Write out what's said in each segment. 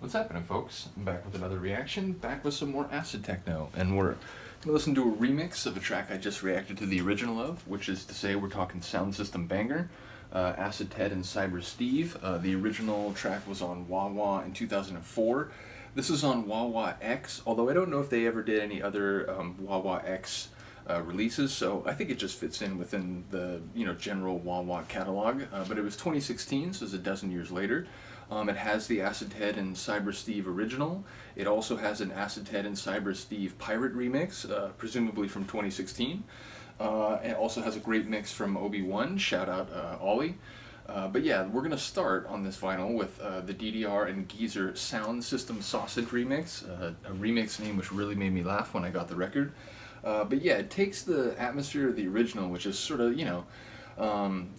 What's happening, folks? I'm back with another reaction, back with some more acid-techno, and we're gonna listen to a remix of a track I just reacted to the original of, which is to say we're talking Sound System Banger, Acid Ted and Cyber Steve. The original track was on Wah Wah in 2004. This is on Wah Wah X, although I don't know if they ever did any other Wah Wah X releases, so I think it just fits in within the general Wah Wah catalog. But it was 2016, so it's a dozen years later. It has the Acid Ted and Cyber Steve original. It also has an Acid Ted and Cyber Steve pirate remix, presumably from 2016. It also has a great mix from Obi-Wan, shout out Ollie. But yeah, we're going to start on this vinyl with the DDR and Geezer Sound System Sausage remix, a remix name which really made me laugh when I got the record. But yeah, it takes the atmosphere of the original, which is sort of,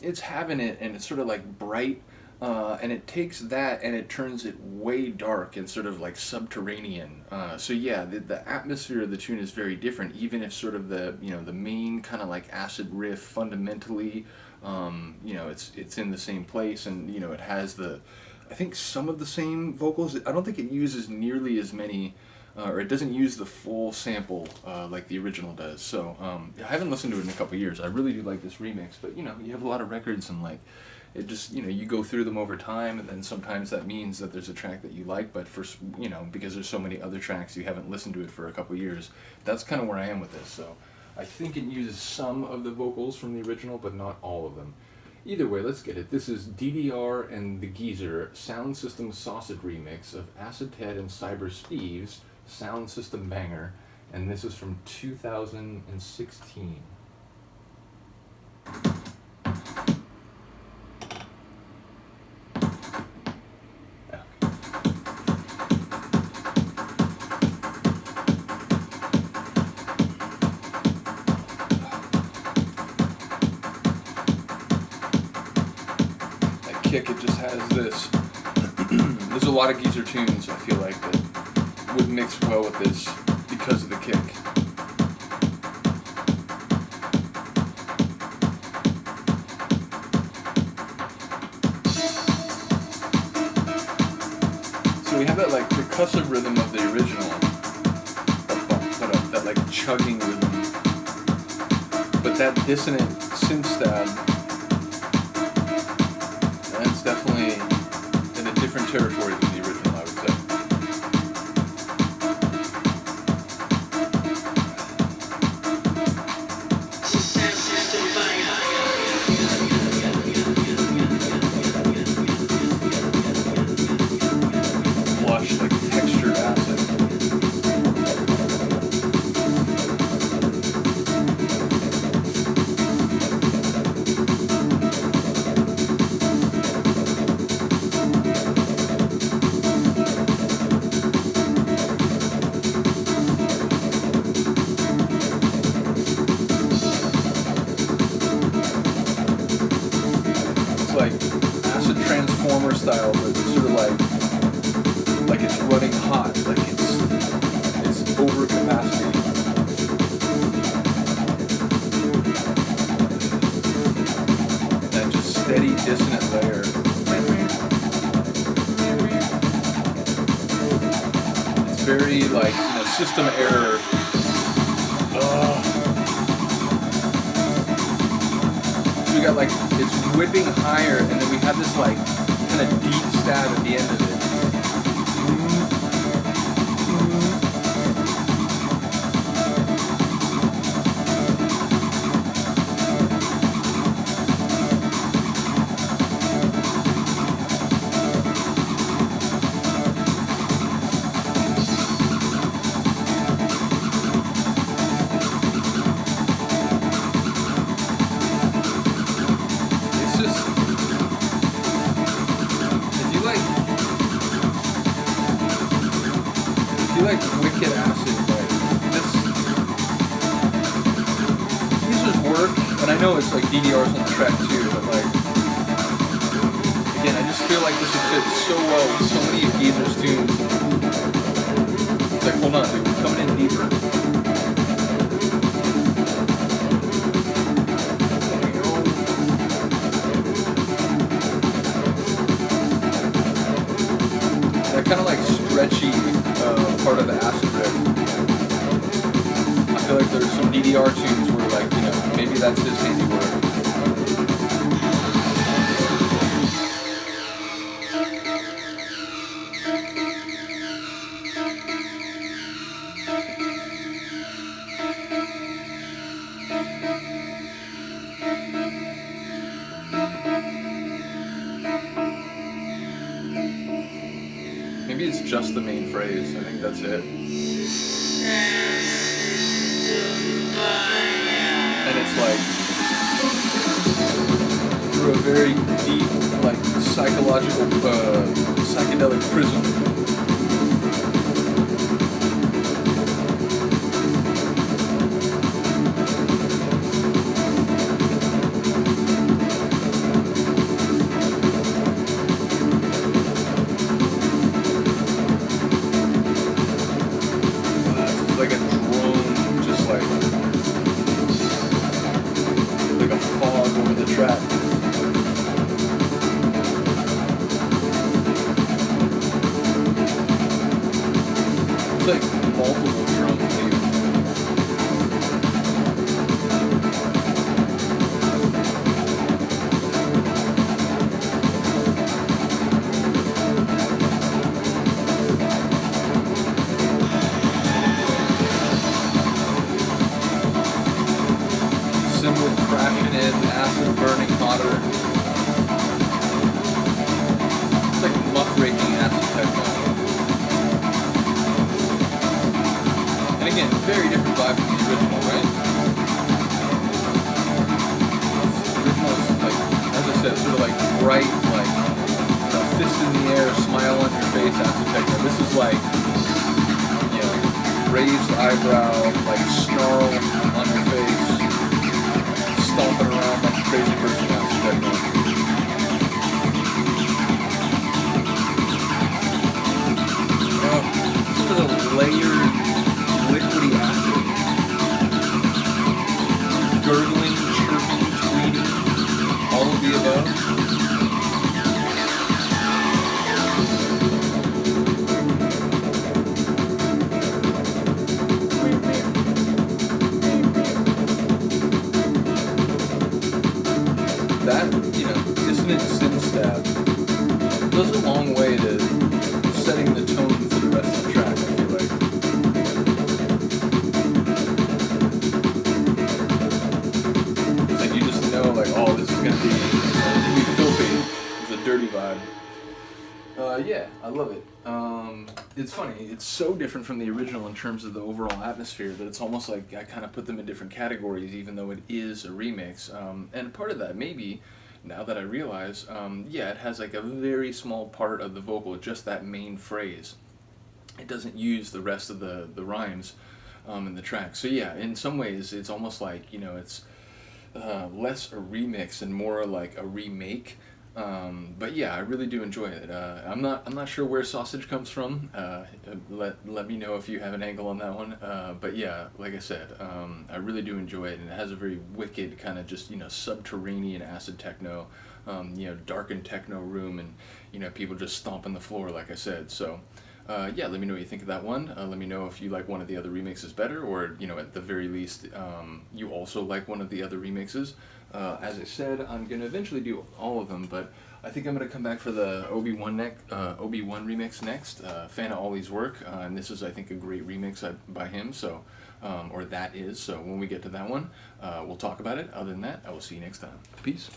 it's having it, and it's sort of like bright, and it takes that and it turns it way dark and sort of like subterranean. So yeah, the atmosphere of the tune is very different, even if sort of the the main kind of like acid riff fundamentally, it's in the same place, and it has I think some of the same vocals. I don't think it uses nearly as many. Or it doesn't use the full sample like the original does. So I haven't listened to it in a couple years. I really do like this remix, but you have a lot of records, and like it just you go through them over time, and then sometimes that means that there's a track that you like, but for because there's so many other tracks you haven't listened to it for a couple years. That's kind of where I am with this. So I think it uses some of the vocals from the original, but not all of them. Either way, let's get it. This is DDR and the Geezer Sound System Sausage remix of Acid Ted and Cyber Steve's Sound System Banger, and this is from 2016. That kick, it just has this. There's a lot of Geezer tunes I feel like that would mix well with this because of the kick. So we have that like percussive rhythm of the original, that like chugging rhythm, but that dissonant synth stab, that's definitely in a different territory than the original, I would say. Lush, like textured acid. It's like acid transformer style, but sort of like it's running hot, like it's over capacity. That just steady dissonant layer. It's very like system error. So we got like it's whipping higher, and then we have this like kind of deep stab at the end of it. If you like wicked acid, like these just work, and I know it's like DDR's on the track too, but like again, I just feel like this would fit so well with so many of Geezer's tunes. It's like, hold on, dude, we're coming in deeper. kind of like stretchy part of the acid riff. I feel like there's some DDR tunes where like, you know, maybe that's his handiwork. Maybe it's just the main phrase. I think that's it. And it's like through a very deep, like psychological, psychedelic prism. Like a drone, just like a fog over the track. It's like multiple drums here. Cymbal crashing in, acid burning hotter. It's like muckraking acid-techno. And again, very different vibe from the original, right? The original is like, as I said, sort of like bright, like fist in the air, smile on your face acid-techno. This is like, you know, raised eyebrow, like snarl on your face. Stomping around like a crazy person acid-techno. Sort of layered, liquidy acid. Gurgling, chirping, tweeting, all of the above. That, you know, dissonant synth stab goes a long way to setting the tone for the rest of the track, I feel like. It's like you just know, like, oh, this is gonna be filthy. It's a dirty vibe. Yeah, I love it. It's funny, it's so different from the original in terms of the overall atmosphere that it's almost like I kind of put them in different categories even though it is a remix. And part of that, maybe, now that I realize, yeah, it has like a very small part of the vocal, just that main phrase. It doesn't use the rest of the rhymes in the track. So yeah, in some ways it's almost like, you know, it's less a remix and more like a remake. But yeah, I really do enjoy it. I'm not sure where Sausage comes from. Let me know if you have an angle on that one. But yeah, like I said, I really do enjoy it, and it has a very wicked kind of just, you know, subterranean acid-techno, you know, darkened techno room, and, you know, people just stomping the floor, like I said. So yeah, let me know what you think of that one. Let me know if you like one of the other remixes better, or, you know, at the very least, you also like one of the other remixes. As I said, I'm going to eventually do all of them, but I think I'm going to come back for the Obi-Wan remix next. Fan of Ollie's work, and this is, I think, a great remix by him, so, or that is, so when we get to that one, we'll talk about it. Other than that, I will see you next time. Peace.